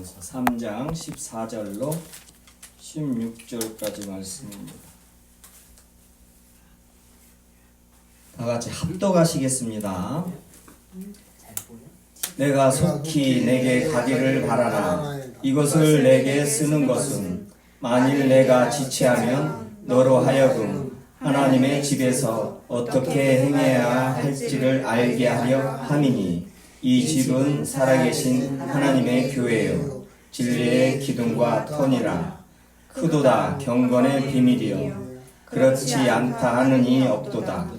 고린도전서 3장 14절로 16절까지 말씀입니다. 다 같이 합독하시겠습니다. 내가 속히 내게 가기를 바라나 이것을 내게 쓰는 것은 만일 내가 지체하면 너로 하여금 하나님의 집에서 어떻게 행해야 할지를 알게 하려 함이니 이 집은 살아계신 하나님의 교회요 진리의 기둥과 터니라. 크도다 경건의 비밀이요 그렇지 않다 하느니 없도다.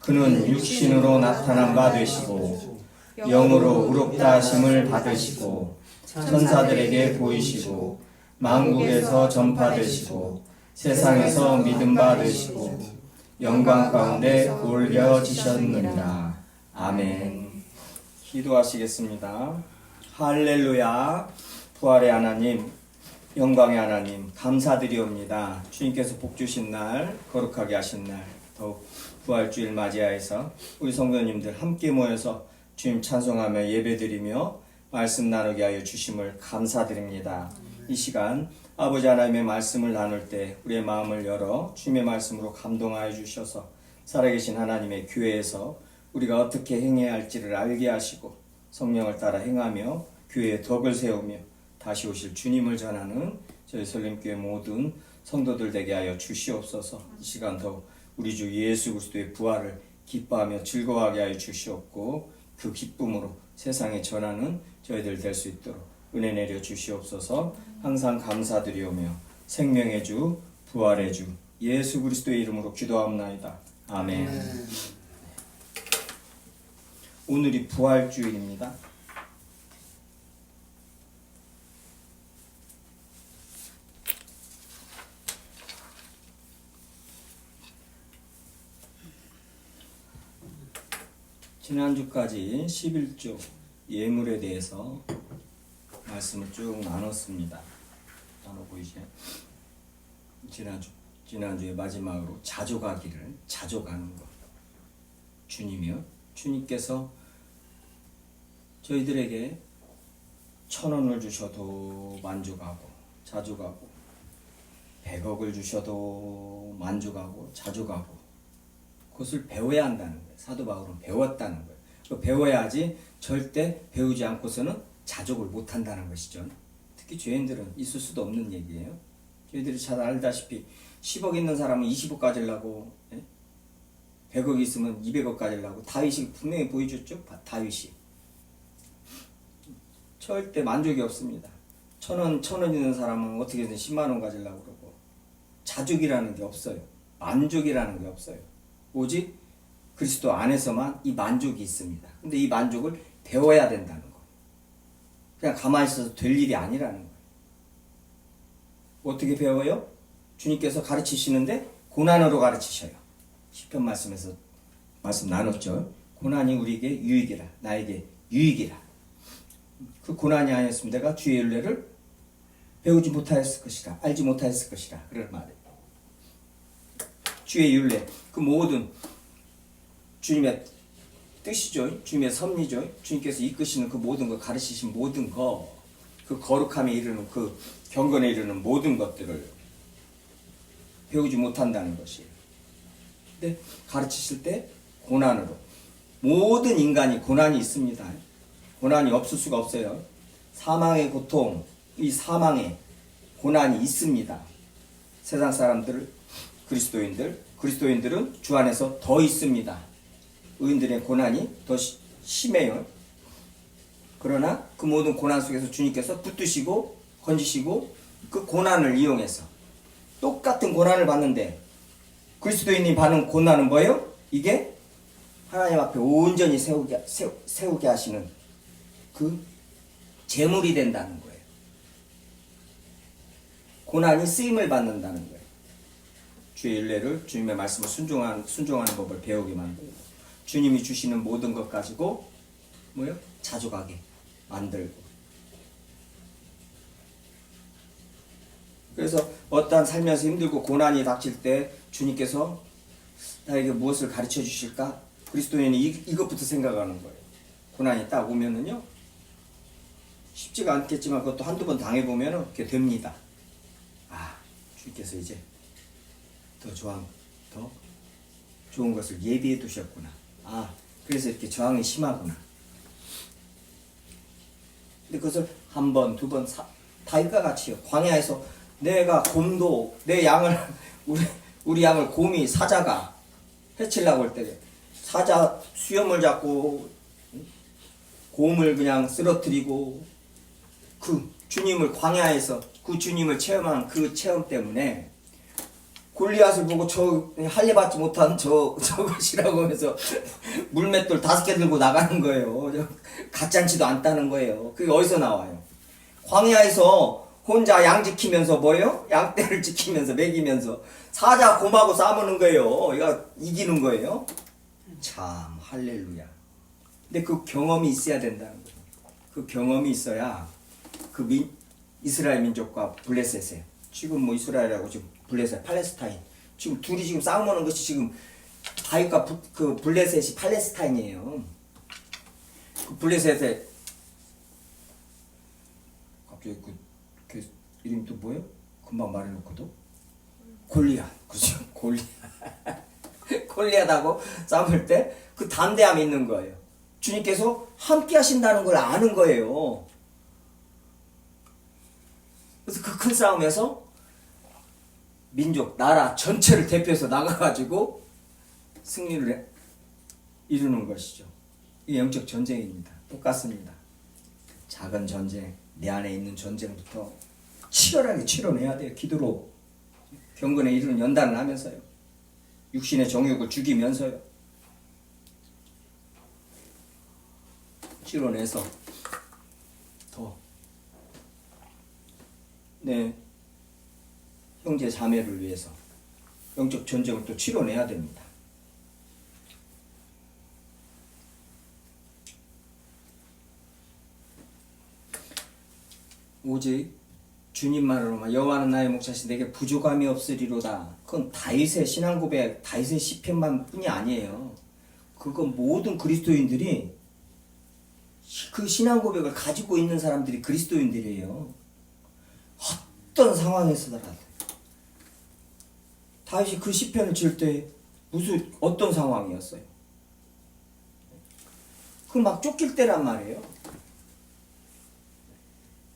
그는 육신으로 나타난 바 되시고 영으로 의롭다 하심을 받으시고 천사들에게 보이시고 만국에서 전파되시고 세상에서 믿음 바 되시고 영광 가운데 올려지셨느니라. 아멘. 기도하시겠습니다. 할렐루야. 부활의 하나님, 영광의 하나님, 감사드리옵니다. 주님께서 복 주신 날, 거룩하게 하신 날, 더욱 부활주일 맞이하여서 우리 성도님들 함께 모여서 주님 찬송하며 예배드리며 말씀 나누게 하여 주심을 감사드립니다. 이 시간 아버지 하나님의 말씀을 나눌 때 우리의 마음을 열어 주님의 말씀으로 감동하여 주셔서 살아계신 하나님의 교회에서 우리가 어떻게 행해야 할지를 알게 하시고 성령을 따라 행하며 교회의 덕을 세우며 다시 오실 주님을 전하는 저희 설림교회 모든 성도들 되게 하여 주시옵소서. 이 시간 더욱 우리 주 예수 그리스도의 부활을 기뻐하며 즐거워하게 하여 주시옵고 그 기쁨으로 세상에 전하는 저희들 될 수 있도록 은혜 내려 주시옵소서. 항상 감사드리오며 생명의 주 부활의 주 예수 그리스도의 이름으로 기도합나이다. 아멘. 오늘이 부활주일입니다. 지난주까지 11조 예물에 대해서 말씀을 쭉 나눴습니다. 나눠보이시죠? 지난주에 마지막으로 자족하기를, 자족하는 것. 주님이요. 주님께서 저희들에게 1,000원을 주셔도 만족하고 자족하고 100억을 주셔도 만족하고 자족하고 그것을 배워야 한다는 거예요. 사도 바울은 배웠다는 거예요. 배워야지 절대 배우지 않고서는 자족을 못한다는 것이죠. 특히 죄인들은 있을 수도 없는 얘기예요. 저희들이 잘 알다시피 10억 있는 사람은 20억 가지려고 100억 있으면 200억 가지려고 다윗이 분명히 보여줬죠. 다윗이 절대 만족이 없습니다. 1,000원 있는 사람은 어떻게든 10만원 가지려고 그러고 자족이라는 게 없어요. 만족이라는 게 없어요. 오직 그리스도 안에서만 이 만족이 있습니다. 근데 이 만족을 배워야 된다는 거. 그냥 가만히 있어서 될 일이 아니라는 거예요. 어떻게 배워요? 주님께서 가르치시는데 고난으로 가르치셔요. 시편 말씀에서 말씀 나눴죠. 고난이 우리에게 유익이라, 나에게 유익이라. 그 고난이 아니었으면 내가 주의 윤례를 배우지 못하였을 것이라, 알지 못하였을 것이라 그런 말이에요. 주의 윤례, 그 모든 주님의 뜻이죠. 주님의 섭리죠. 주님께서 이끄시는 그 모든 거, 가르치신 모든 거, 그 거룩함에 이르는, 그 경건에 이르는 모든 것들을 배우지 못한다는 것이에요. 근데 가르치실 때 고난으로. 모든 인간이 고난이 있습니다. 고난이 없을 수가 없어요. 사망의 고통, 이 사망의 고난이 있습니다. 세상 사람들, 그리스도인들은 주 안에서 더 있습니다. 의인들의 고난이 더 심해요. 그러나 그 모든 고난 속에서 주님께서 붙드시고 건지시고 그 고난을 이용해서 똑같은 고난을 받는데 그리스도인이 받는 고난은 뭐예요? 이게 하나님 앞에 온전히 세우게 하시는 그 제물이 된다는 거예요. 고난이 쓰임을 받는다는 거예요. 주의 윤례를, 주님의 말씀을 순종하는 법을 배우게 만들고 주님이 주시는 모든 것 가지고 뭐요? 자족하게 만들고. 그래서 어떠한 살면서 힘들고 고난이 닥칠 때 주님께서 나에게 무엇을 가르쳐 주실까? 그리스도인이 이것부터 생각하는 거예요. 고난이 딱 오면은요, 쉽지가 않겠지만 그것도 한두 번 당해보면 그렇게 됩니다. 아, 주님께서 이제 더 좋은 것을 예비해 두셨구나. 아, 그래서 이렇게 저항이 심하구나. 근데 그것을 한 번, 두 번, 다윗과 같이요. 광야에서 내가 곰도 내 양을 우리 양을 곰이 사자가 해치려고 할 때 사자 수염을 잡고 곰을 그냥 쓰러뜨리고 그 주님을 광야에서 그 주님을 체험한 그 체험 때문에 골리앗을 보고 저 할례받지 못한 저것이라고 하면서 물맷돌 5개 들고 나가는 거예요. 가짠치도 않다는 거예요. 그게 어디서 나와요? 광야에서 혼자 양 지키면서 뭐예요? 양떼를 지키면서 먹이면서 사자 곰하고 싸우는 거예요. 이거 이기는 거예요. 참 할렐루야. 근데 그 경험이 있어야 된다는 거예요. 그 경험이 있어야 그 이스라엘 민족과 블레셋에 지금 뭐 이스라엘하고 지금 블레셋 팔레스타인 지금 둘이 지금 싸우는 것이 지금 다윗과 그 블레셋이 팔레스타인이에요. 그 블레셋에 갑자기 그 이름이 또 뭐예요? 금방 말해놓고도 골리앗. 그죠? 골리앗. 골리앗하고 싸울 때 그 담대함이 있는 거예요. 주님께서 함께 하신다는 걸 아는 거예요. 그래서 그 큰 싸움에서 민족, 나라 전체를 대표해서 나가가지고 승리를 이루는 것이죠. 이 영적 전쟁입니다. 똑같습니다. 작은 전쟁, 내 안에 있는 전쟁부터 치열하게 치러내야 돼요. 기도로 경건에 이르는 연단을 하면서요. 육신의 정욕을 죽이면서요. 치러내서 더 내 형제 자매를 위해서 영적 전쟁을 또 치러내야 됩니다. 오직 주님만으로만 여호와는 나의 목자시 내게 부족함이 없으리로다. 그건 다윗의 신앙 고백, 다윗의 시편만 뿐이 아니에요. 그건 모든 그리스도인들이 그 신앙 고백을 가지고 있는 사람들이 그리스도인들이에요. 어떤 상황에서더라도 다윗이 그 시편을 지을 때 무슨 어떤 상황이었어요? 그 막 쫓길 때란 말이에요.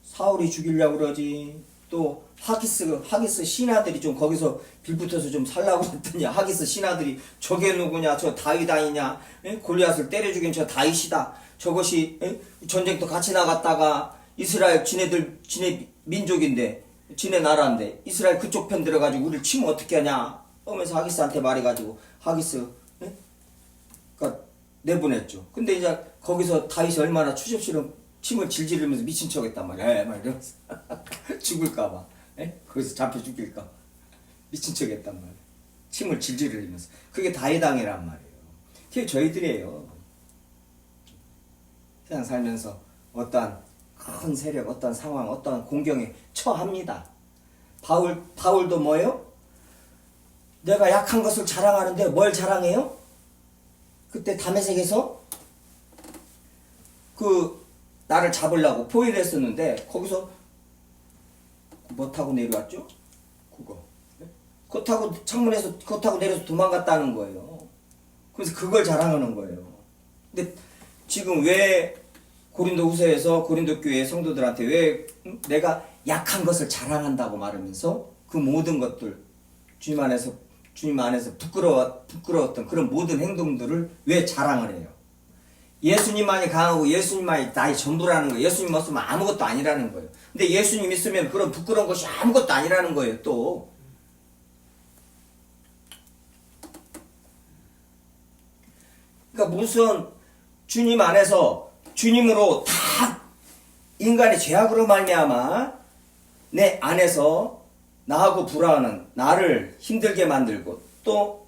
사울이 죽이려고 그러지. 또 하기스 신하들이 좀 거기서 빌붙어서 좀 살라고 했더니 하기스 신하들이 저게 누구냐? 저 다윗 아니냐? 골리앗을 때려 죽인 저 다윗이다. 저것이 전쟁터 같이 나갔다가 이스라엘 지네 민족인데 지네 나라인데 이스라엘 그쪽 편 들어가지고 우리를 치면 어떻게 하냐? 하면서 하기스한테 말해가지고 하기스 그러니까 내보냈죠. 근데 이제 거기서 다윗이 얼마나 추접스러운 침을 질질 흘리면서 미친 척 했단 말이야. 막 이러면서 죽을까봐. 거기서 잡혀 죽일까. 미친 척 했단 말이야. 침을 질질 흘리면서. 그게 다윗왕이란 말이에요. 그게 저희들이에요. 세상 살면서 어떠한 큰 세력, 어떠한 상황, 어떠한 공경에 처합니다. 바울도 뭐예요? 내가 약한 것을 자랑하는데 뭘 자랑해요? 그때 다메섹에서 나를 잡으려고 포위를 했었는데 거기서 뭐 타고 내려왔죠? 그거 타고 창문에서 그거 타고 내려서 도망갔다는 거예요. 그래서 그걸 자랑하는 거예요. 근데 지금 왜 고린도 후서에서 고린도 교회 성도들한테 왜 내가 약한 것을 자랑한다고 말하면서 그 모든 것들 주님 안에서 부끄러웠던 그런 모든 행동들을 왜 자랑을 해요? 예수님만이 강하고 예수님만이 나의 전부라는 거예요. 예수님 없으면 아무것도 아니라는 거예요. 근데 예수님 있으면 그런 부끄러운 것이 아무것도 아니라는 거예요. 또 그러니까 무슨 주님 안에서 주님으로 다 인간의 죄악으로 말미암아 내 안에서 나하고 불화하는 나를 힘들게 만들고 또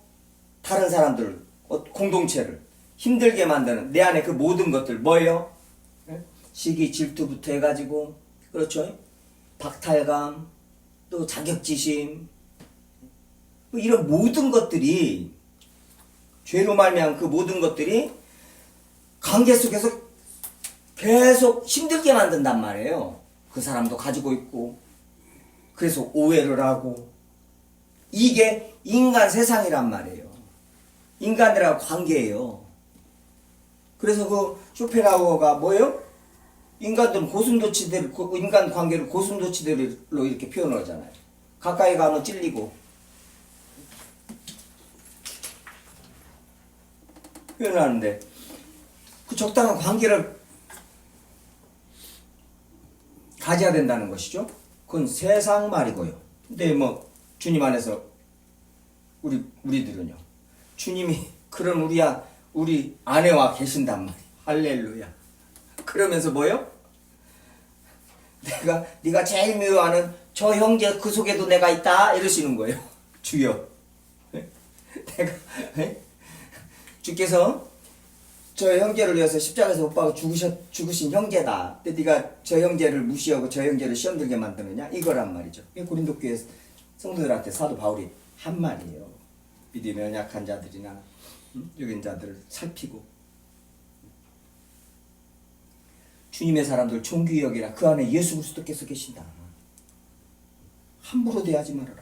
다른 사람들 공동체를 힘들게 만드는 내 안에 그 모든 것들 뭐예요? 시기 질투부터 해가지고 그렇죠? 박탈감 또 자격지심 뭐 이런 모든 것들이 죄로 말미암은 그 모든 것들이 관계 속에서 계속 힘들게 만든단 말이에요. 그 사람도 가지고 있고. 그래서 오해를 하고. 이게 인간 세상이란 말이에요. 인간들하고 관계예요. 그래서 그 쇼펜하우어가 뭐예요? 인간들은 고슴도치들, 인간 관계를 고슴도치들로 이렇게 표현을 하잖아요. 가까이 가면 찔리고. 표현하는데, 그 적당한 관계를 가져야 된다는 것이죠. 그건 세상 말이고요. 근데 뭐, 주님 안에서, 우리들은요. 주님이 그런 우리 아내와 계신단 말이에요. 할렐루야. 그러면서 뭐요? 네가 제일 미워하는 저 형제 그 속에도 내가 있다 이러시는 거예요. 주여. 내가 주께서 저 형제를 위해서 십자가에서 못 박아 죽으신 형제다. 근데 네가 저 형제를 무시하고 저 형제를 시험 들게 만드느냐? 이거란 말이죠. 고린도 교회 성도들한테 사도 바울이 한 말이에요. 믿음이 연약한 자들이나 여긴 자들을 살피고 주님의 사람들 존귀히 여기라. 그 안에 예수 그리스도께서 계신다. 함부로 대하지 말아라.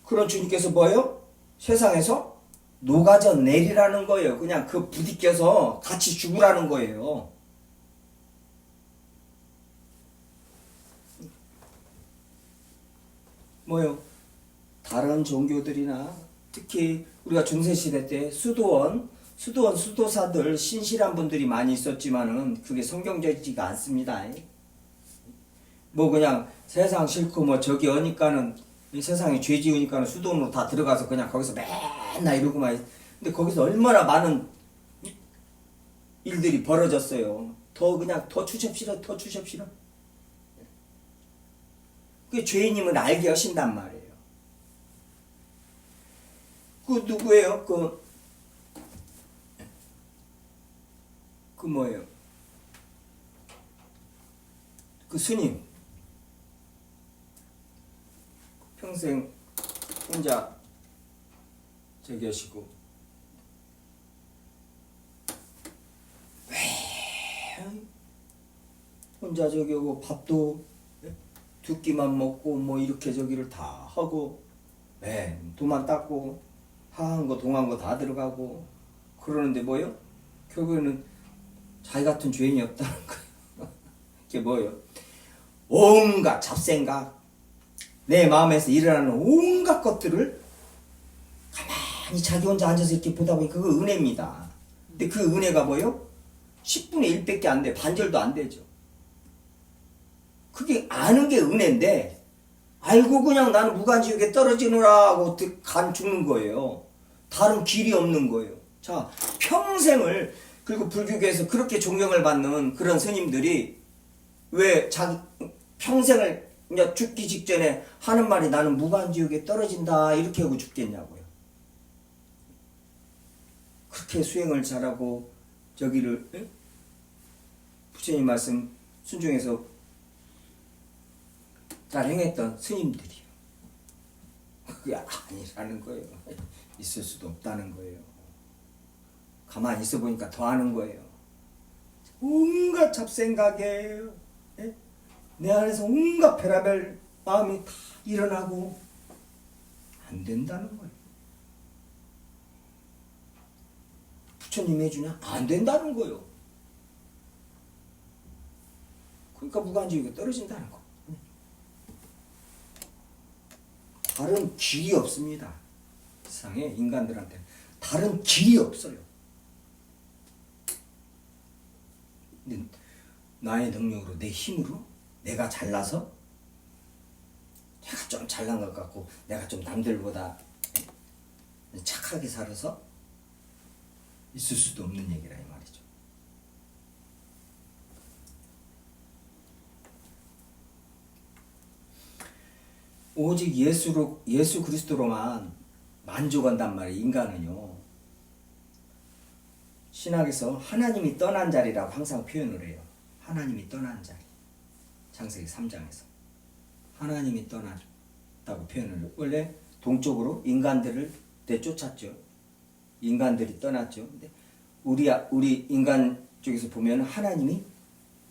그런 주님께서 뭐예요? 세상에서 녹아져 내리라는 거예요. 그냥 그 부딪혀서 같이 죽으라는 거예요. 뭐요? 다른 종교들이나 특히 우리가 중세시대 때 수도사들 신실한 분들이 많이 있었지만은 그게 성경적이지가 않습니다. 뭐 그냥 세상 싫고 뭐 저기 하니까는 이 세상에 죄 지으니까는 수도원으로 다 들어가서 그냥 거기서 맨날 이러고만. 근데 거기서 얼마나 많은 일들이 벌어졌어요. 더 주십시오. 그 죄인임을 알게 하신단 말이에요. 그 누구예요? 그 뭐예요? 그 스님. 평생 혼자 저기 하시고. 왜 혼자 저기 하고 밥도 두 끼만 먹고 뭐 이렇게 저기를 다 하고 도만 닦고 하한 거 동한 거 다 들어가고 그러는데 뭐요? 결국에는 자기 같은 죄인이 없다는 거예요. 이게 뭐예요? 온갖 잡생각 내 마음에서 일어나는 온갖 것들을 가만히 자기 혼자 앉아서 이렇게 보다 보니 그거 은혜입니다. 근데 그 은혜가 뭐요? 10분의 1밖에 안 돼. 반절도 안 되죠. 그게 아는 게 은혜인데 알고 그냥 나는 무간지옥에 떨어지노라 하고 간 죽는 거예요. 다른 길이 없는 거예요. 자, 평생을 그리고 불교계에서 그렇게 존경을 받는 그런 스님들이 왜 자기 평생을 그냥 죽기 직전에 하는 말이 나는 무간지옥에 떨어진다 이렇게 하고 죽겠냐고요. 그렇게 수행을 잘하고 저기를 부처님 말씀 순종해서 잘 행했던 스님들이요. 그게 아니라는 거예요. 있을 수도 없다는 거예요. 가만히 있어 보니까 더 하는 거예요. 온갖 잡생각에 내 안에서 온갖 별의별 마음이 다 일어나고 안 된다는 거예요. 부처님이 해주냐? 안 된다는 거예요. 그러니까 무간지옥에 떨어진다는 거. 다른 길이 없습니다. 세상에 인간들한테 다른 길이 없어요. 근데 나의 능력으로 내 힘으로 내가 잘나서 내가 좀 잘난 것 같고 내가 좀 남들보다 착하게 살아서 있을 수도 없는 얘기라 이 말이죠. 오직 예수 그리스도로만 만족한단 말이에요. 인간은요. 신학에서 하나님이 떠난 자리라고 항상 표현을 해요. 하나님이 떠난 자리. 창세기 3장에서 하나님이 떠났다고 표현을 해요. 원래 동쪽으로 인간들을 그때 쫓았죠. 인간들이 떠났죠. 근데 우리 인간 쪽에서 보면 하나님이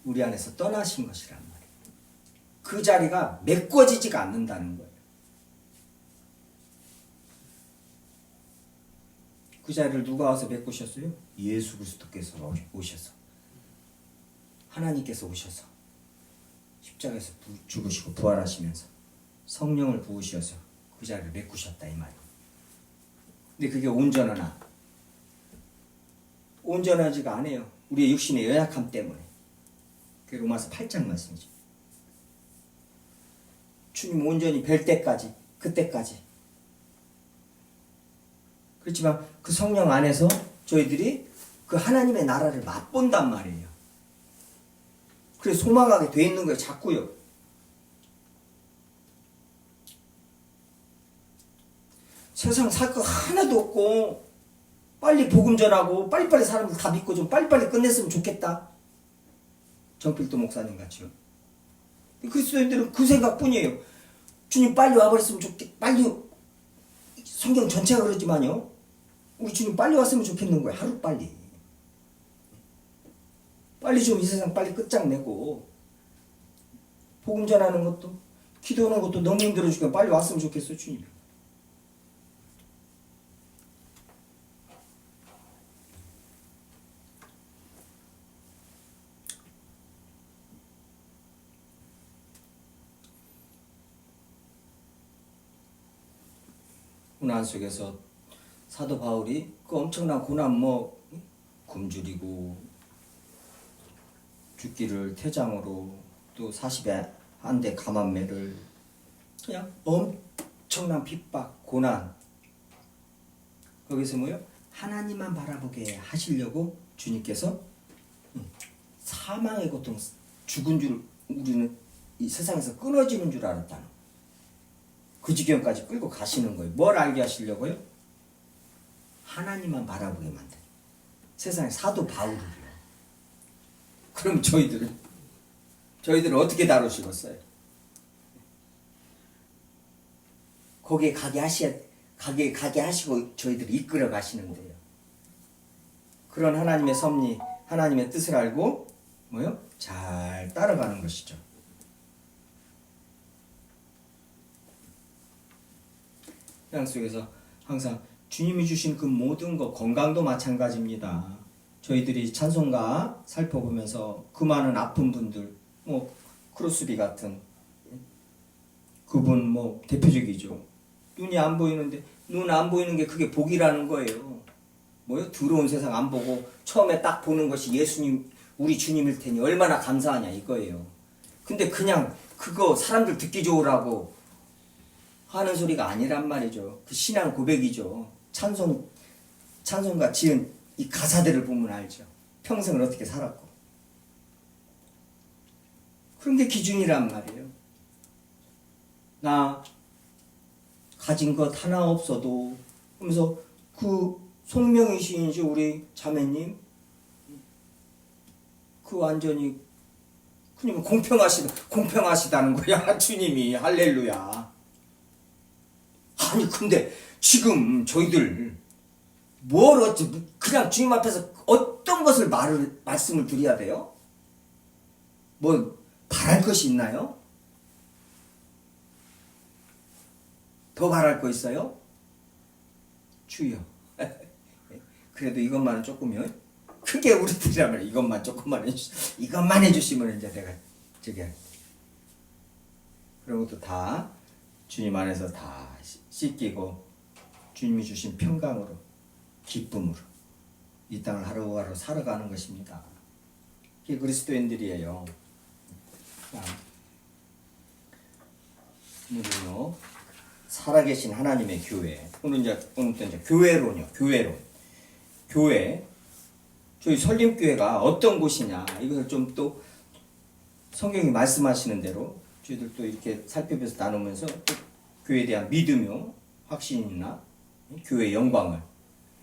우리 안에서 떠나신 것이란 말이에요. 그 자리가 메꿔지지가 않는다는 거예요. 그 자리를 누가 와서 메꾸셨어요? 예수 그리스도께서 오셔서, 하나님께서 오셔서 십자가에서 죽으시고 부활하시면서 성령을 부으셔서 그 자리를 메꾸셨다 이 말이에요. 근데 그게 온전하지가 않아요. 우리의 육신의 연약함 때문에. 그게 로마서 8장 말씀이죠. 주님 온전히 뵐 때까지, 그때까지. 그렇지만 그 성령 안에서 저희들이 그 하나님의 나라를 맛본단 말이에요. 그래서 소망하게 돼 있는 거예요. 자꾸요. 세상 살 거 하나도 없고 빨리 복음 전하고 빨리빨리 사람들 다 믿고 좀 빨리빨리 끝냈으면 좋겠다. 정필도 목사님 같이요. 그리스도인들은 그 생각뿐이에요. 주님 빨리 와버렸으면 빨리, 성경 전체가 그러지만요, 우리 주님 빨리 왔으면 좋겠는 거예요. 하루 빨리 좀 이 세상 빨리 끝장내고, 복음 전하는 것도 기도하는 것도 너무 힘들어 죽겠어. 빨리 왔으면 좋겠어 주님. 고난 속에서 사도 바울이 그 엄청난 고난, 굶주리고 죽기를 태장으로, 또 40에 한 대 감한매를, 그냥 엄청난 핍박, 고난, 거기서 하나님만 바라보게 하시려고 주님께서 사망의 고통, 죽은 줄, 우리는 이 세상에서 끊어지는 줄 알았다는, 그 지경까지 끌고 가시는 거예요. 뭘 알게 하시려고요? 하나님만 바라보게 만든 세상의 사도 바울을요. 그럼 저희들은 어떻게 다루시겠어요? 거기에 가게 하시고 저희들을 이끌어 가시는데요. 그런 하나님의 섭리, 하나님의 뜻을 알고 잘 따라가는 것이죠. 세상 속에서 항상 주님이 주신 그 모든 것, 건강도 마찬가지입니다. 저희들이 찬송가 살펴보면서 그 많은 아픈 분들, 크로스비 같은 그분 대표적이죠. 눈이 안 보이는데, 눈 안 보이는 게 그게 복이라는 거예요. 더러운 세상 안 보고 처음에 딱 보는 것이 예수님, 우리 주님일 테니 얼마나 감사하냐 이거예요. 근데 그냥 그거 사람들 듣기 좋으라고 하는 소리가 아니란 말이죠. 그 신앙 고백이죠. 찬송가 지은 이 가사들을 보면 알죠. 평생을 어떻게 살았고. 그런 게 기준이란 말이에요. 나 가진 것 하나 없어도 하면서 그 송명이신 우리 자매님, 그 완전히 그냥 공평하시다는 거야. 주님이. 할렐루야. 아니 근데 지금 저희들 그냥 주님 앞에서 어떤 것을 말씀을 드려야 돼요? 바랄 것이 있나요? 더 바랄 거 있어요? 주여. 그래도 이것만은 조금요. 크게 우리들이라면 이것만 해주시면 이제 내가 그런 것도 다 주님 안에서 다 씻기고 주님이 주신 평강으로, 기쁨으로 이 땅을 하루하루 살아가는 것입니다. 그게 그리스도인들이에요. 오늘은요, 살아계신 하나님의 교회. 오늘부터 이제 교회론. 교회. 저희 설림교회가 어떤 곳이냐, 이것을 좀 또 성경이 말씀하시는 대로 저희들 또 이렇게 살펴보면서 나누면서 교회에 대한 믿음이요, 확신이나 교회의 영광을,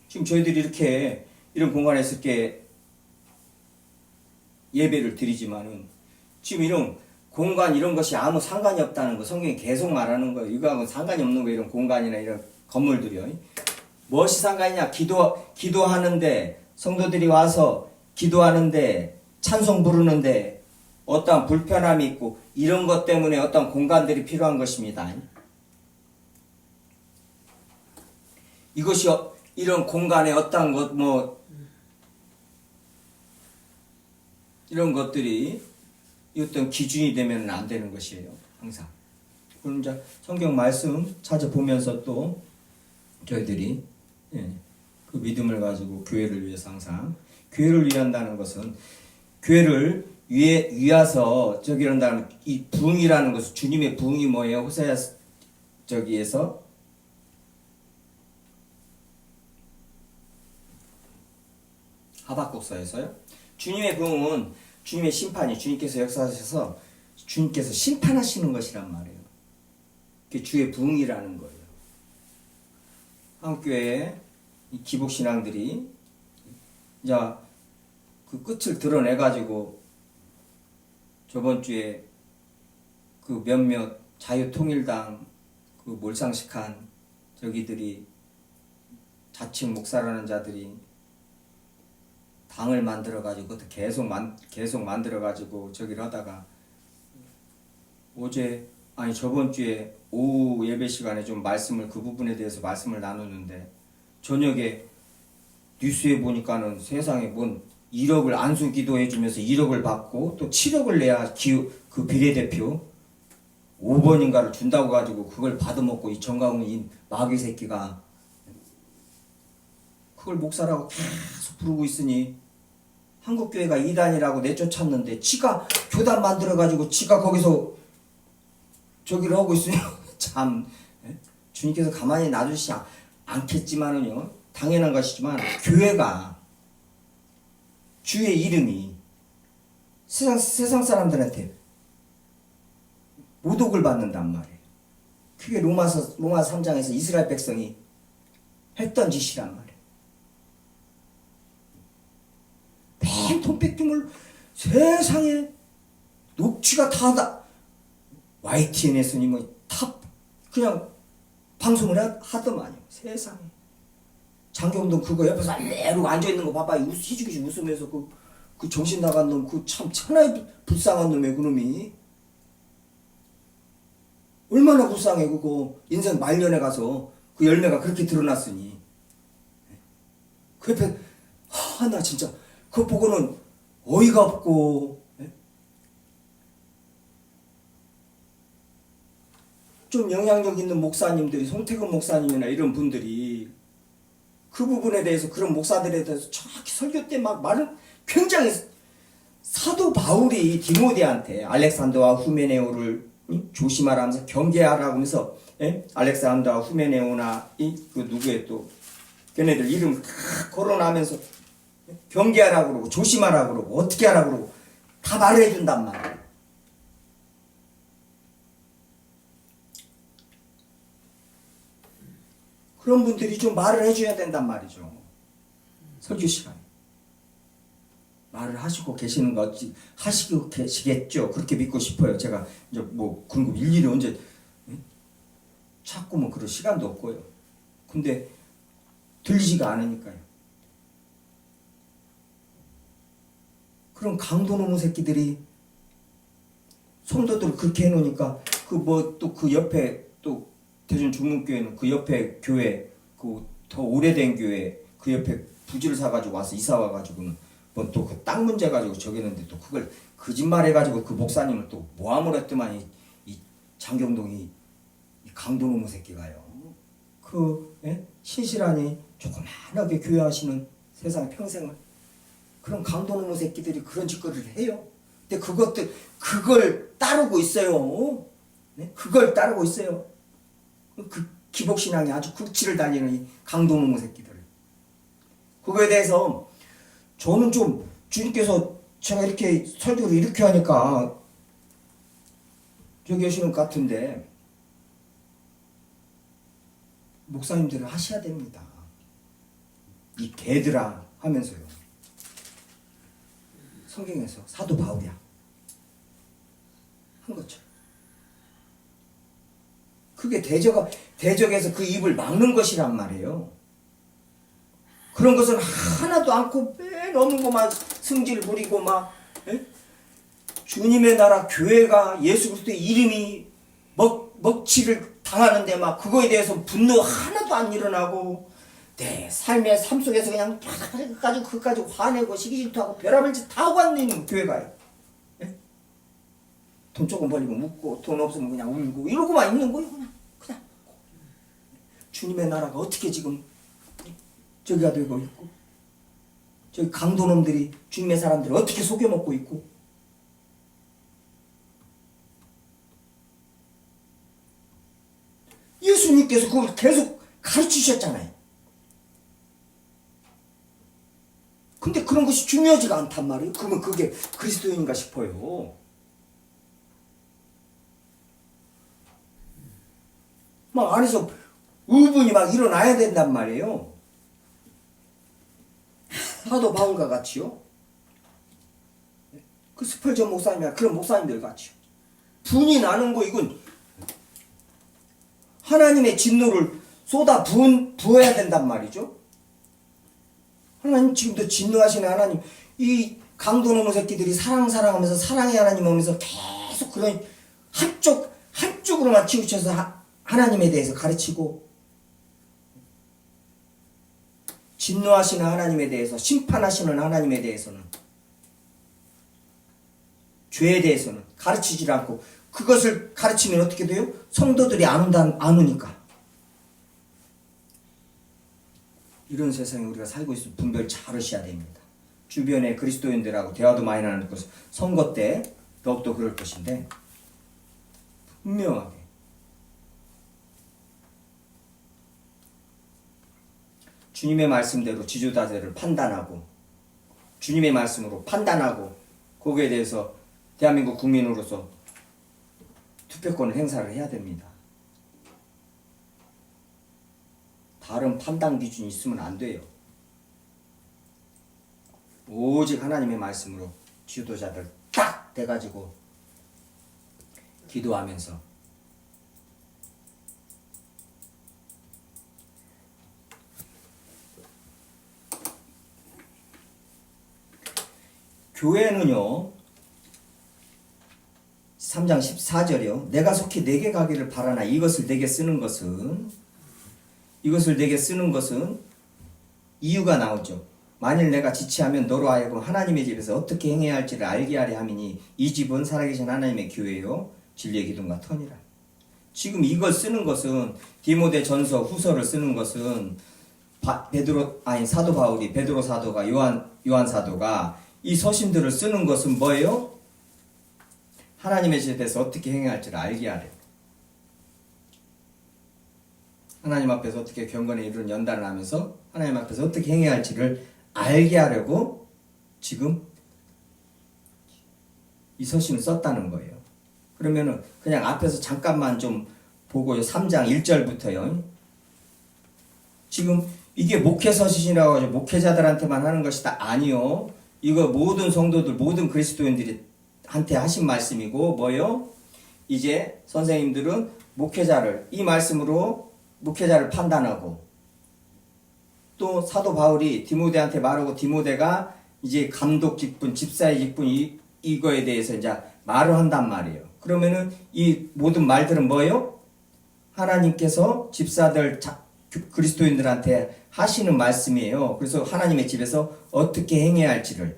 지금 저희들이 이렇게 이런 공간에서 이렇게 예배를 드리지만은 지금 이런 공간, 이런 것이 아무 상관이 없다는 거 성경이 계속 말하는 거예요. 이거하고 상관이 없는 거, 이런 공간이나 이런 건물들이요. 무엇이 상관이냐? 기도하는데, 성도들이 와서 기도하는데, 찬송 부르는데, 어떤 불편함이 있고, 이런 것 때문에 어떤 공간들이 필요한 것입니다. 이것이, 이런 공간에 어떤 것, 이런 것들이 어떤 기준이 되면 안 되는 것이에요. 항상. 그럼 이제 성경 말씀 찾아보면서 또 저희들이 그 믿음을 가지고 교회를 위해서 항상 교회를 위한다는 것은 교회를 위해서 이런다는 이 부흥이라는 것은 주님의 부흥이 뭐예요? 호세아 저기에서 하박국서에서요. 주님의 부흥은 주님의 심판이 주님께서 역사하셔서 주님께서 심판하시는 것이란 말이에요. 그게 주의 부흥이라는 거예요. 한국교회의 기복신앙들이 이제 그 끝을 드러내가지고 저번 주에 그 몇몇 자유통일당 그 몰상식한 저기들이 자칭 목사라는 자들이 당을 만들어가지고 계속 만들어가지고 저기를 하다가 저번 주에 오후 예배 시간에 좀 그 부분에 대해서 말씀을 나누는데 저녁에 뉴스에 보니까는 세상에 뭔 1억을 안수 기도해 주면서 1억을 받고 또 7억을 내야 그 비례대표 5번인가를 준다고 가지고 그걸 받아먹고 이 정강훈 이 마귀 새끼가 그걸 목사라고 계속 부르고 있으니 한국교회가 이단이라고 내쫓았는데 지가 교단 만들어가지고 지가 거기서 저기를 하고 있으니 참 주님께서 가만히 놔주시지 않겠지만은요 당연한 것이지만 교회가 주의 이름이 세상 사람들한테 모독을 받는단 말이에요. 그게 로마 3장에서 이스라엘 백성이 했던 짓이란 말이에요. 맨 돈 뺏김을 세상에 녹취가 다 YTN에서니 다 그냥 방송을 하더만요. 세상에. 장경동 그거 옆에서 이러고 앉아있는 거 봐봐. 희죽희죽 웃으면서 그 정신 나간 놈, 그 참 천하의 불쌍한 놈의 그놈이. 얼마나 불쌍해, 그거. 인생 말년에 가서 그 열매가 그렇게 드러났으니. 그 옆에, 나 진짜, 그거 보고는 어이가 없고, 좀 영향력 있는 목사님들이, 송태근 목사님이나 이런 분들이 그 부분에 대해서 그런 목사들에 대해서 정확히 설교 때 막 말을 굉장히 사도 바울이 디모데한테 알렉산더와 후메네오를 조심하라면서 경계하라고 하면서 알렉산더와 후메네오나 그 누구의 또 걔네들 이름 거론하면서 경계하라고 그러고 조심하라고 그러고 어떻게 하라고 그러고 다 말을 해준단 말이에요. 그런 분들이 좀 말을 해줘야 된단 말이죠. 설교 시간에. 말을 하시고 계시는 거, 하시고 계시겠죠. 그렇게 믿고 싶어요. 제가 이제 그런 거 일일이 언제, 찾고 그럴 시간도 없고요. 근데 들리지가 않으니까요. 그런 강도놈의 새끼들이 성도들을 그렇게 해놓으니까 또 그 옆에 또 대전 중문교회는 그 옆에 교회 그 더 오래된 교회 그 옆에 부지를 사가지고 와서 이사 와가지고는 뭐 또 그 땅 문제 가지고 저기는데 또 그걸 거짓말해가지고 그 목사님을 또 모함을 했더만 이 장경동이 이 강도놈의 새끼가요. 신실하니 조그만하게 교회하시는 세상 평생을 그런 강도놈의 새끼들이 그런 짓거리를 해요. 근데 그걸 따르고 있어요. 네? 그걸 따르고 있어요. 그 기복신앙이 아주 굴치를 다니는 이 강도놈의 새끼들. 그거에 대해서 저는 좀 주님께서 제가 이렇게 설교를 이렇게 하니까 저기 계시는 것 같은데 목사님들은 하셔야 됩니다. 이 개들아 하면서요. 성경에서 사도 바울이야. 한 것처럼. 그게 대적에서 그 입을 막는 것이란 말이에요. 그런 것은 하나도 않고 빼놓는 것만 승질 부리고 막 예? 주님의 나라 교회가 예수 그리스도의 이름이 먹칠을 당하는데 막 그거에 대해서 분노 하나도 안 일어나고 내 삶의 삶 속에서 그냥 그까지 화내고 시기 질투하고 별의별 짓 다 하고 있는 교회가요. 예? 돈 조금 벌리고 묻고 돈 없으면 그냥 울고 이러고만 있는 거예요. 그냥 주님의 나라가 어떻게 지금 저기가 되고 있고 저기 강도놈들이 주님의 사람들을 어떻게 속여먹고 있고 예수님께서 그걸 계속 가르치셨잖아요. 근데 그런 것이 중요하지가 않단 말이에요. 그러면 그게 그리스도인가 싶어요. 막 안에서 의분이 막 일어나야 된단 말이에요. 사도 바울과 같이요. 그 스펄전 목사님이나 그런 목사님들 같이요. 분이 나는 거 이건 하나님의 진노를 쏟아 부어야 된단 말이죠. 하나님 지금도 진노하시는 하나님 이 강도놈의 새끼들이 사랑하면서 사랑의 하나님 오면서 계속 그런 한쪽으로만 치우쳐서 하나님에 대해서 가르치고 진노하시는 하나님에 대해서 심판하시는 하나님에 대해서는 죄에 대해서는 가르치질 않고 그것을 가르치면 어떻게 돼요? 성도들이 안 오니까. 이런 세상에 우리가 살고 있으면 분별 잘 하셔야 됩니다. 주변에 그리스도인들하고 대화도 많이 나눌 것은 선거 때 더욱더 그럴 것인데 분명하게 주님의 말씀대로 지주다제를 판단하고 주님의 말씀으로 판단하고 거기에 대해서 대한민국 국민으로서 투표권을 행사를 해야 됩니다. 다른 판단 기준이 있으면 안 돼요. 오직 하나님의 말씀으로 지도자들 딱 돼가지고 기도하면서 교회는요 3장 14절이요 내가 속히 내게 가기를 바라나 이것을 내게 쓰는 것은 이유가 나오죠. 만일 내가 지체하면 너로 하여금 하나님의 집에서 어떻게 행해야 할지를 알게 하려 함이니 이 집은 살아계신 하나님의 교회요 진리의 기둥과 터니라. 지금 이걸 쓰는 것은 디모데 전서 후서를 쓰는 것은 사도 바울이 베드로 사도가 요한 사도가 이 서신들을 쓰는 것은 뭐예요? 하나님의 집에서 어떻게 행해야 할지를 알게 하려. 하나님 앞에서 어떻게 경건에 이르는 연단을 하면서 하나님 앞에서 어떻게 행해야 할지를 알게 하려고 지금 이 서신을 썼다는 거예요. 그러면은 그냥 앞에서 잠깐만 좀 보고요. 3장 1절부터요. 지금 이게 목회 서신이라고 하죠. 목회자들한테만 하는 것이다. 아니요. 이거 모든 성도들, 모든 그리스도인들이 한테 하신 말씀이고 뭐요? 이제 선생님들은 이 말씀으로 목회자를 판단하고 또 사도 바울이 디모데한테 말하고 디모데가 이제 감독 직분, 집사의 직분 이거에 대해서 이제 말을 한단 말이에요. 그러면은 이 모든 말들은 뭐예요? 하나님께서 집사들 그리스도인들한테 하시는 말씀이에요. 그래서 하나님의 집에서 어떻게 행해야 할지를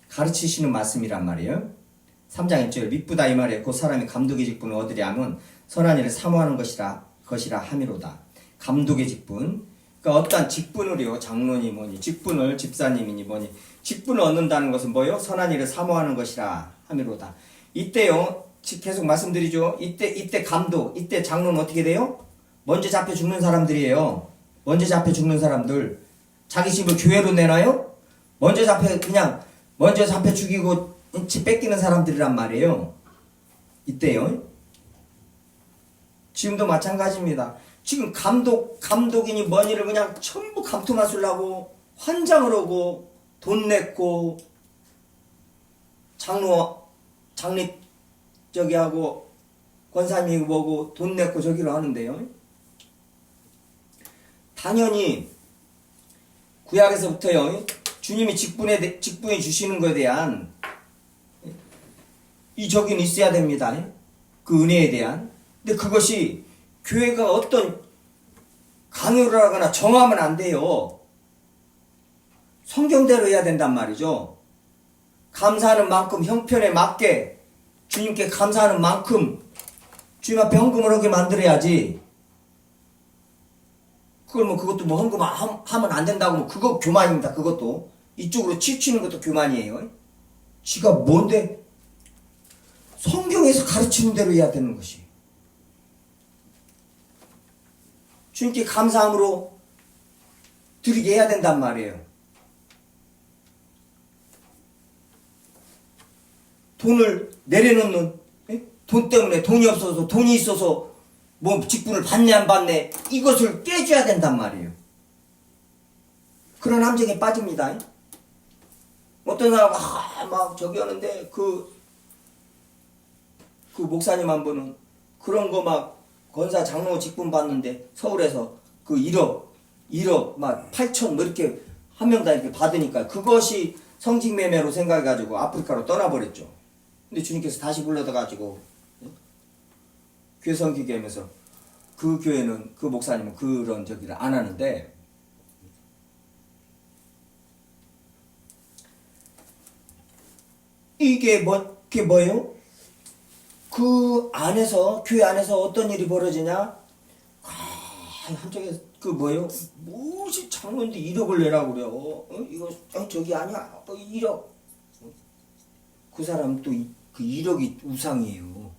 가르치시는 말씀이란 말이에요. 3장 1절 미쁘다 이 말이에요. 그 사람이 감독의 직분을 얻으려 하면 선한 일을 사모하는 것이라 함이로다. 감독의 직분. 그러니까 어떠한 직분을요. 장로니 뭐니 직분을 집사님이니 뭐니 직분을 얻는다는 것은 뭐예요? 선한 일을 사모하는 것이라 함이로다. 이때요. 계속 말씀드리죠. 이때 감독, 이때 장로는 어떻게 돼요? 먼저 잡혀 죽는 사람들이에요. 먼저 잡혀 죽는 사람들. 자기 집을 교회로 내놔요? 먼저 잡혀 죽이고 집 뺏기는 사람들이란 말이에요. 이때요. 지금도 마찬가지입니다. 지금 감독이니 뭐니를 그냥 전부 감투마술라고 환장을 하고 돈 냈고 장립 저기 하고 권사님이 뭐고 돈 냈고 저기로 하는데요. 당연히 구약에서부터요, 주님이 직분해 주시는 것에 대한 이 적은 있어야 됩니다. 그 은혜에 대한. 근데 그것이 교회가 어떤 강요를 하거나 정하면 안 돼요. 성경대로 해야 된단 말이죠. 감사하는 만큼 형편에 맞게 주님께 감사하는 만큼 주님 앞에 헌금을 하게 만들어야지. 그걸 뭐 그것도 뭐 헌금 하면 안 된다고 뭐 그거 교만입니다. 그것도 이쪽으로 치우치는 것도 교만이에요. 지가 뭔데 성경에서 가르치는 대로 해야 되는 것이. 주님께 감사함으로 드리게 해야 된단 말이에요. 돈을 내려놓는, 돈 때문에 돈이 없어서 돈이 있어서 뭐 직분을 받네 안 받네 이것을 깨줘야 된단 말이에요. 그런 함정에 빠집니다. 어떤 사람 막 저기 하는데 그 목사님 한 분은 그런 거 막 권사 장로 직분 받는데 서울에서 그 1억 막 8천 뭐 이렇게 한 명당 이렇게 받으니까 그것이 성직매매로 생각해가지고 아프리카로 떠나버렸죠. 근데 주님께서 다시 불러다가지고 교회 섬기게 하면서 그 교회는 그 목사님은 그런 저기를 안 하는데 이게 뭐예요? 그 안에서 교회 안에서 어떤 일이 벌어지냐? 한쪽에 그 뭐예요? 무엇이 장로인데 1억을 내라고 그래요? 이거 저기 아니야? 1억. 그 사람 또 그 1억이 우상이에요.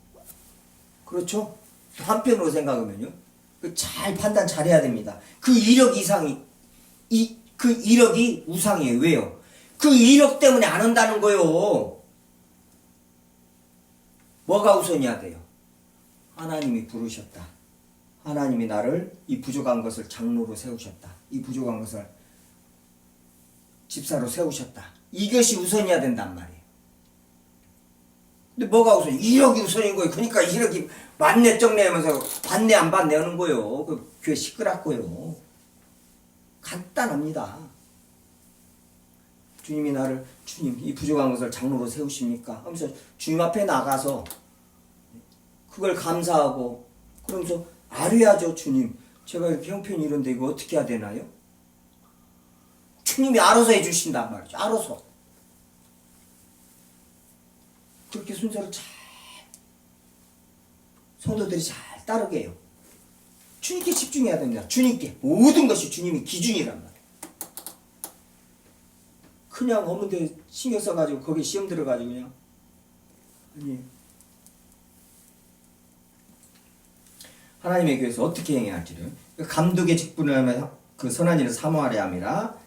그렇죠? 한편으로 생각하면요. 잘 판단 잘해야 됩니다. 그 1억 이상이 그 1억이 우상이에요. 왜요? 그 1억 때문에 안 한다는 거요. 뭐가 우선이야 돼요? 하나님이 부르셨다. 하나님이 나를 이 부족한 것을 장로로 세우셨다. 이 부족한 것을 집사로 세우셨다. 이것이 우선이어야 된단 말이에요. 근데 뭐가 우선? 1억이 우선인 거예요. 그러니까 1억이 맞네 쩍네 하면서 받네 안 받네 하는 거예요. 그 교회 시끄럽고요. 간단합니다. 주님이 나를 주님 이 부족한 것을 장로로 세우십니까? 하면서 주님 앞에 나가서 그걸 감사하고 그러면서 아뢰야죠. 주님 제가 이렇게 형편이 이런데 이거 어떻게 해야 되나요? 주님이 알아서 해주신단 말이죠. 알아서 그렇게 순서를 잘 성도들이 잘 따르게 해요. 주님께 집중해야 됩니다. 주님께 모든 것이 주님이 기준이란 말이에요. 그냥 없는데 신경 써가지고 거기에 시험 들어가지고 그냥 아니 하나님의 교회에서 어떻게 행해야 할지를 감독의 직분을 하면 그 선한 일을 사모하려 함이라.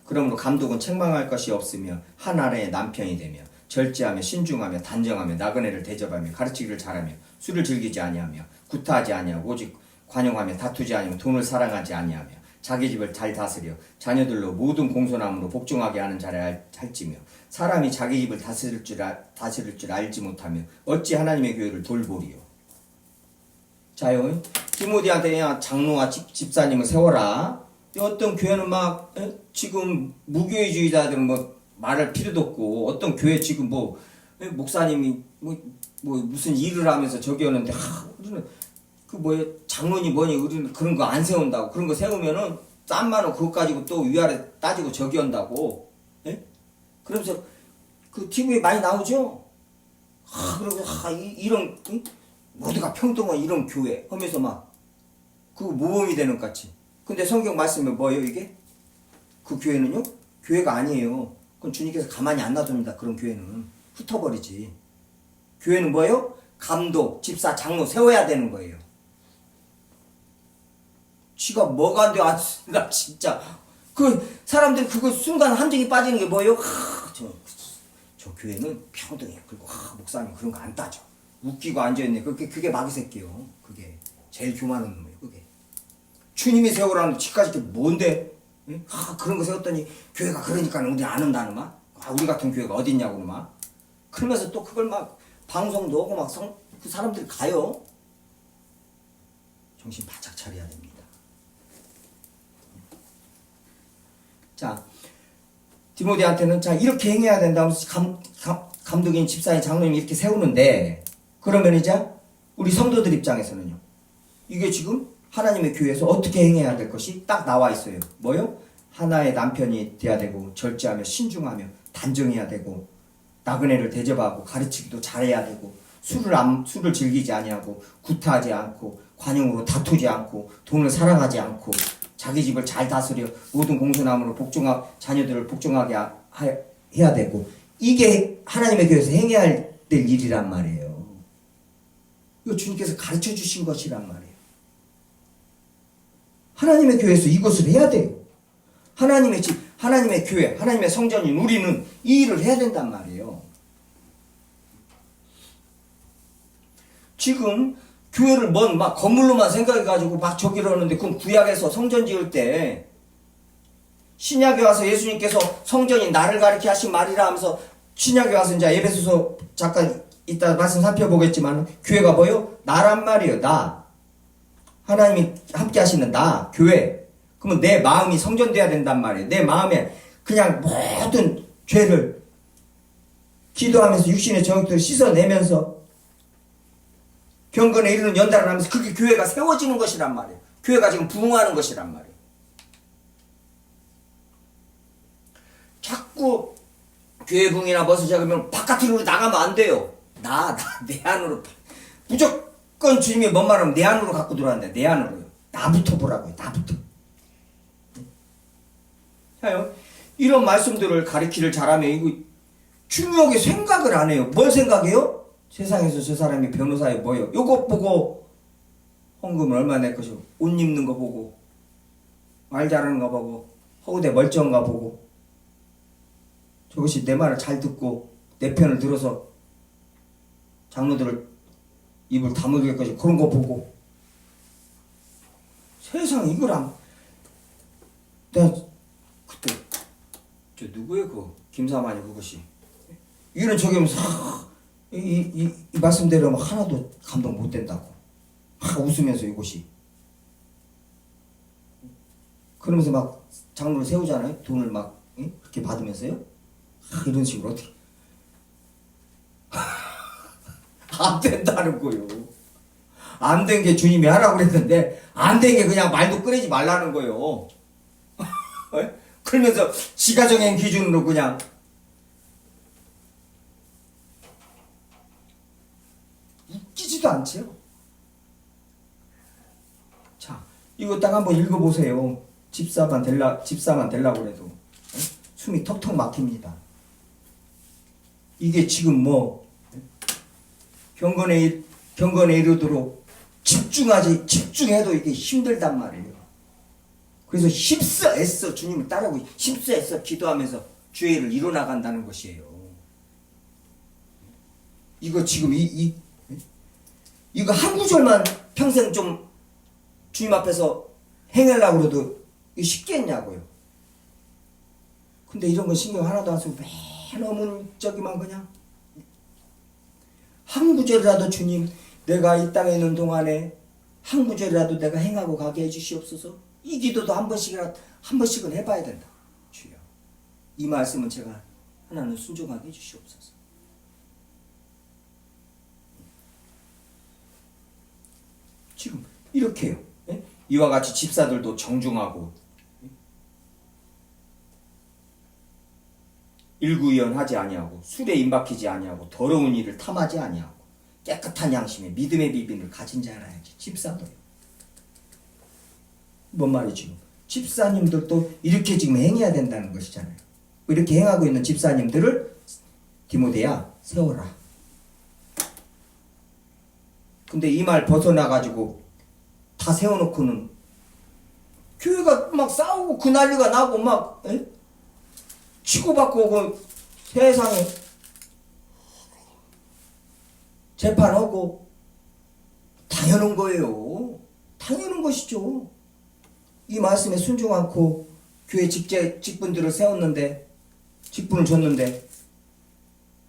그러므로 감독은 책망할 것이 없으며 한 아래의 남편이 되며 절제하며 신중하며 단정하며 나그네를 대접하며 가르치기를 잘하며 술을 즐기지 아니하며 구타하지 아니하고 오직 관용하며 다투지 아니하며 돈을 사랑하지 아니하며 자기 집을 잘 다스려 자녀들로 모든 공손함으로 복종하게 하는 자를 할지며 사람이 자기 집을 다스릴 줄 알지 못하며 어찌 하나님의 교회를 돌보리요. 자요, 디모데한테 장로와 집사님을 세워라. 어떤 교회는 막 지금 무교회주의자들은 뭐 말할 필요도 없고 어떤 교회 지금 뭐 목사님이 뭐 무슨 일을 하면서 저기 하는데 우리는 그 뭐야 장로니 뭐니 우리는 그런 거 안 세운다고. 그런 거 세우면은 짠만원 그거 가지고 또 위아래 따지고 저기 한다고. 그러면서 그 TV에 많이 나오죠. 그리고 이런 모두가 평등한 이런 교회 하면서 막 그거 모범이 되는 것 같이. 근데 성경 말씀이 뭐예요 이게? 그 교회는요? 교회가 아니에요. 그건 주님께서 가만히 안 놔둡니다. 그런 교회는 흩어버리지. 교회는 뭐예요? 감독, 집사, 장로 세워야 되는 거예요. 지가 뭐가 안 돼? 나 진짜 그 사람들이 그거 순간 함정이 빠지는 게 뭐예요? 저 교회는 평등해. 그리고 목사님 그런 거 안 따져. 웃기고 앉아있네. 그게 마귀 새끼요. 그게 제일 교만한 놈이에요. 그게 주님이 세우라는 지까지 게 뭔데? 응? 그런 거 세웠더니 교회가 그러니까 우리 안 한다는 말? 우리 같은 교회가 어딨냐고 막 그러면서 또 그걸 막 방송도 하고 막 그 사람들이 가요. 정신 바짝 차려야 됩니다. 자, 디모데한테는 자 이렇게 행해야 된다 하면서 감독인 집사인 장로님이 이렇게 세우는데, 그러면 이제 우리 성도들 입장에서는요, 이게 지금 하나님의 교회에서 어떻게 행해야 될 것이 딱 나와 있어요. 뭐요? 하나의 남편이 돼야 되고, 절제하며 신중하며 단정해야 되고, 나그네를 대접하고 가르치기도 잘해야 되고, 술을 즐기지 아니하고, 구타하지 않고, 관용으로 다투지 않고, 돈을 사랑하지 않고, 자기 집을 잘 다스려 모든 공손함으로 자녀들을 복종하게 해야 되고, 이게 하나님의 교회에서 행해야 될 일이란 말이에요. 이거 주님께서 가르쳐 주신 것이란 말이에요. 하나님의 교회에서 이것을 해야 돼요. 하나님의 집, 하나님의 교회, 하나님의 성전인 우리는 이 일을 해야 된단 말이에요. 지금 교회를 막 건물로만 생각해가지고 막 저기를 하는데, 그건 구약에서 성전 지을 때 신약에 와서 예수님께서 성전이 나를 가리켜 하신 말이라 하면서, 신약에 와서 이제 에베소서 잠깐 이따 말씀 살펴보겠지만, 교회가 뭐요? 나란 말이에요. 나. 하나님이 함께 하시는 나, 교회. 그러면 내 마음이 성전돼야 된단 말이에요. 내 마음에 그냥 모든 죄를 기도하면서 육신의 정욕들을 씻어내면서 경건에 이르는 연단을 하면서, 그게 교회가 세워지는 것이란 말이에요. 교회가 지금 부흥하는 것이란 말이에요. 자꾸 교회 부흥이나 무엇을 시작하면 바깥으로 나가면 안 돼요. 내 안으로. 무조건 주님이 뭔 말하면 내 안으로 갖고 들어간다. 내 안으로요. 나부터 보라고요. 나부터. 자요, 이런 말씀들을 가르치기를 잘하면 이거 중요하게 생각을 안 해요. 뭘 생각해요? 세상에서 저 사람이 변호사에 뭐예요? 요것 보고 헌금을 얼마 낼 것이고, 옷 입는 거 보고, 말 잘하는 거 보고, 허우대 멀쩡한 거 보고, 저것이 내 말을 잘 듣고 내 편을 들어서 장로들을 입을 다물게 것이, 그런 거 보고. 세상 이걸 내가 그때 저 누구예요? 그 김사만이 그것이 이런 저기 하면서 이 말씀대로 하나도 감동 못 된다고 웃으면서 이것이, 그러면서 막 장로를 세우잖아요. 돈을 막 그렇게 받으면서요. 이런 식으로 어떻게 안 된다는 거요. 안 된 게 주님이 하라고 그랬는데 안 된 게 그냥 말도 꺼내지 말라는 거요. 그러면서 지가 정한 기준으로 그냥 웃기지도 않죠. 자, 이거 딱 한번 읽어보세요. 집사만 되려고 그래도 숨이 턱턱 막힙니다. 이게 지금 경건에 이르도록 집중해도 이게 힘들단 말이에요. 그래서 힘써 애써 주님을 따르고 힘써 애써 기도하면서 주의 일을 이뤄나간다는 것이에요. 이거 지금 이거 한 구절만 평생 좀 주님 앞에서 행하려고 그래도 쉽겠냐고요. 근데 이런 건 신경 하나도 안 쓰고 맨 어문적이만 그냥 한 구절이라도 주님, 내가 이 땅에 있는 동안에 한 구절이라도 내가 행하고 가게 해주시옵소서. 이 기도도 한 번씩은 해봐야 된다. 주여, 이 말씀은 제가 하나는 순종하게 해주시옵소서. 지금 이렇게요. 예? 이와 같이 집사들도 정중하고 일구의연하지 아니하고 술에 임박히지 아니하고 더러운 일을 탐하지 아니하고 깨끗한 양심에 믿음의 비밀을 가진 자라야지. 집사도요. 뭔 말이지? 집사님들도 이렇게 지금 행해야 된다는 것이잖아요. 이렇게 행하고 있는 집사님들을 디모데야 세워라. 근데 이 말 벗어나가지고 다 세워놓고는 교회가 막 싸우고 그 난리가 나고 막 치고받고 그 세상에 재판하고 당연한 거예요. 당연한 것이죠. 이 말씀에 순종 않고 교회 직분들을 세웠는데, 직분을 줬는데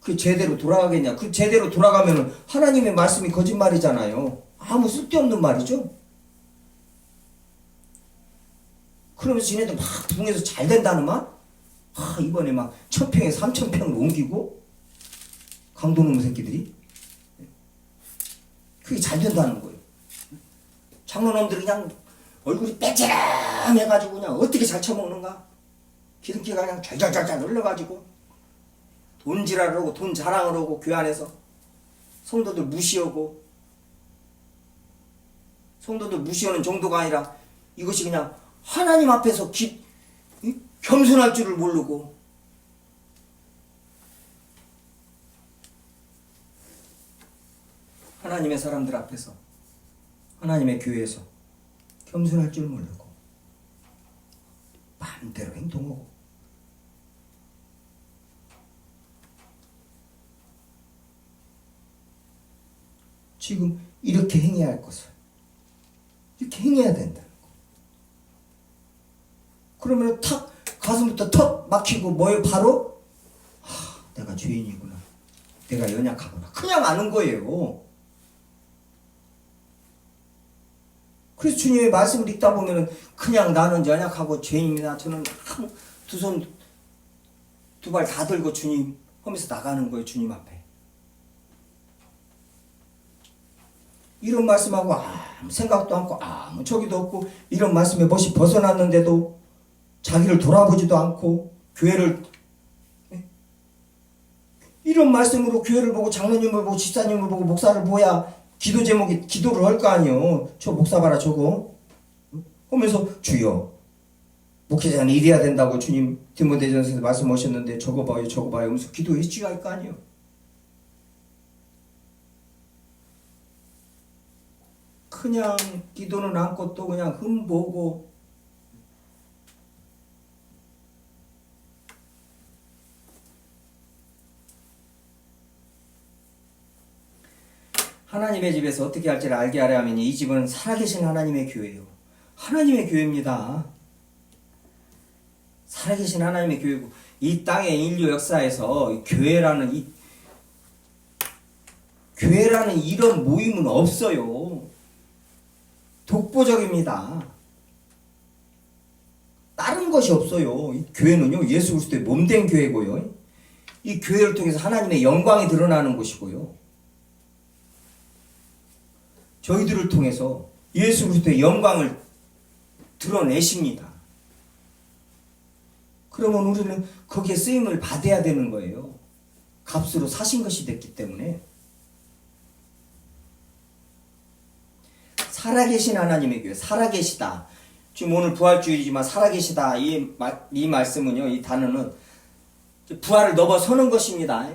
그 제대로 돌아가겠냐? 그 제대로 돌아가면은 하나님의 말씀이 거짓말이잖아요. 아무 쓸데없는 말이죠. 그러면서 지네들 막 붕에서 잘 된다는 말? 이번에 막 1000평에 3000평을 옮기고 강도놈의 새끼들이 그게 잘 된다는 거예요. 장로놈들이 그냥 얼굴이 빼짐해가지고 그냥 어떻게 잘 처먹는가? 기름기가 그냥 잘잘잘잘 흘러가지고 돈 지랄을 하고 돈 자랑을 하고 교회 안에서 성도들 무시하고 성도들 무시하는 정도가 아니라 이것이 그냥 하나님 앞에서 겸손할 줄을 모르고 하나님의 사람들 앞에서 하나님의 교회에서 겸손할 줄 모르고 마음대로 행동하고 지금 이렇게 행해야 할 것을 이렇게 행해야 된다는 거. 그러면 탁 가슴부터 턱 막히고 뭐예요? 바로 내가 죄인이구나. 내가 연약하구나. 그냥 아는 거예요. 그래서 주님의 말씀을 읽다 보면은 그냥 나는 연약하고 죄인입니다. 저는 두 손 두 발 다 들고 주님 하면서 나가는 거예요. 주님 앞에. 이런 말씀하고 아무 생각도 않고 아무 저기도 없고 이런 말씀에 멋이 벗어났는데도 자기를 돌아보지도 않고 교회를 이런 말씀으로 교회를 보고 장로님을 보고 집사님을 보고 목사를 보야 기도 제목이 기도를 할 거 아니요. 저 목사 봐라 저거 하면서 주여 목회자는 이래야 된다고 주님 디모데전서에서 말씀하셨는데 저거 봐요 저거 봐요 하면서 기도해 주야 할 거 아니요. 그냥 기도는 않고 또 그냥 흠보고 하나님의 집에서 어떻게 할지를 알게 하려 하면 이 집은 살아계신 하나님의 교회예요. 하나님의 교회입니다. 살아계신 하나님의 교회고 이 땅의 인류 역사에서 교회라는 이런 모임은 없어요. 독보적입니다. 다른 것이 없어요. 이 교회는요 예수 그리스도의 몸된 교회고요. 이 교회를 통해서 하나님의 영광이 드러나는 곳이고요. 저희들을 통해서 예수 그리스도의 영광을 드러내십니다. 그러면 우리는 거기에 쓰임을 받아야 되는 거예요. 값으로 사신 것이 됐기 때문에. 살아계신 하나님의 교회, 살아계시다. 지금 오늘 부활주일이지만 살아계시다. 이 말씀은요, 이 단어는 부활을 넘어서는 것입니다.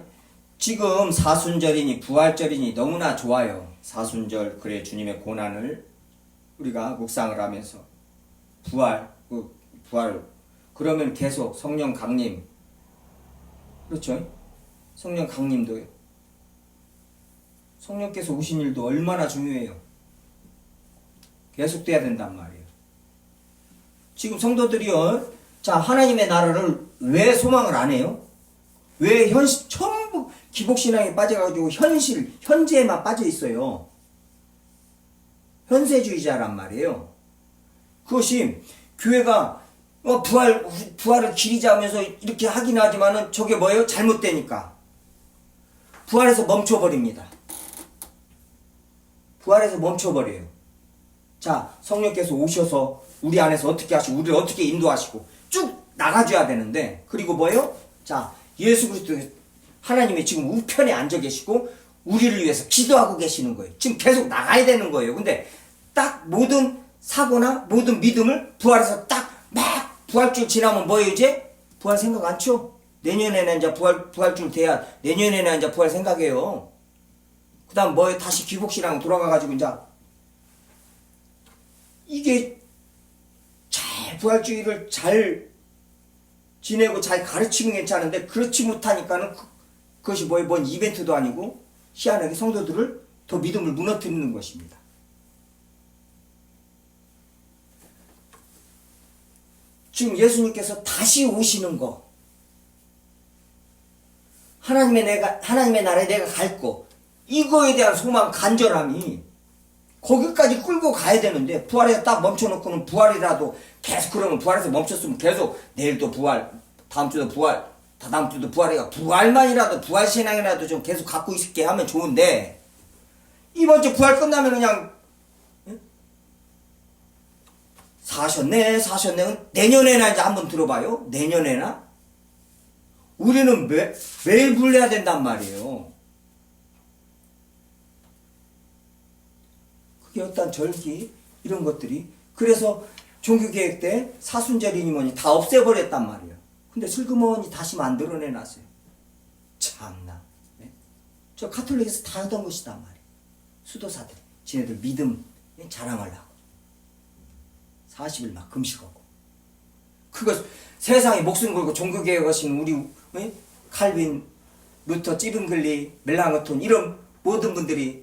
지금 사순절이니 부활절이니 너무나 좋아요. 사순절, 그래 주님의 고난을 우리가 묵상을 하면서 부활, 그러면 계속 성령 강림, 그렇죠? 성령 강림도요. 성령께서 오신 일도 얼마나 중요해요. 계속돼야 된단 말이에요. 지금 성도들이요, 자 하나님의 나라를 왜 소망을 안 해요? 왜 전부 기복신앙에 빠져가지고 현재에만 빠져 있어요. 현세주의자란 말이에요. 그것이 교회가 부활을 기리자 하면서 이렇게 하긴 하지만은 저게 뭐예요? 잘못되니까. 부활에서 멈춰버립니다. 부활에서 멈춰버려요. 자, 성령께서 오셔서 우리 안에서 어떻게 하시고, 우리를 어떻게 인도하시고, 쭉 나가줘야 되는데, 그리고 뭐예요? 자, 예수 그리스도 하나님이 지금 우편에 앉아 계시고, 우리를 위해서 기도하고 계시는 거예요. 지금 계속 나가야 되는 거예요. 근데 딱 모든 사고나 모든 믿음을 부활해서 딱 막 부활줄 지나면 뭐예요 이제? 부활 생각 안 쳐? 내년에는 이제 부활줄 돼야 내년에는 이제 부활 생각해요. 그 다음 뭐예요? 다시 귀복신앙 돌아가가지고 이제 이게 잘 부활주의를 잘 지내고 잘 가르치면 괜찮은데 그렇지 못하니까는 그것이 뭐예요? 뭔 이벤트도 아니고 희한하게 성도들을 더 믿음을 무너뜨리는 것입니다. 지금 예수님께서 다시 오시는 거, 하나님의 나라에 내가 갈 거, 이거에 대한 소망, 간절함이 거기까지 끌고 가야 되는데 부활에서 딱 멈춰놓고는 부활이라도 계속 그러면 부활에서 멈췄으면 계속 내일도 부활, 다음 주도 부활, 다다음 주도 부활이가 부활만이라도 부활 신앙이라도 좀 계속 갖고 있게 하면 좋은데 이번 주 부활 끝나면 그냥 사셨네 내년에나 이제 한번 들어봐요. 내년에나 우리는 매일 불러야 된단 말이에요. 그게 어떤 절기 이런 것들이 그래서 종교개혁 때 사순절이니 뭐니 다 없애버렸단 말이에요. 근데 슬그머니 다시 만들어내놨어요. 참나. 네? 저 가톨릭에서 다 하던 것이단 말이에요. 수도사들이 지네들 믿음 자랑하려고 40일 막 금식하고 그거 세상에 목숨 걸고 종교개혁하신 우리 칼빈, 루터, 찌른글리, 멜랑어톤 이런 모든 분들이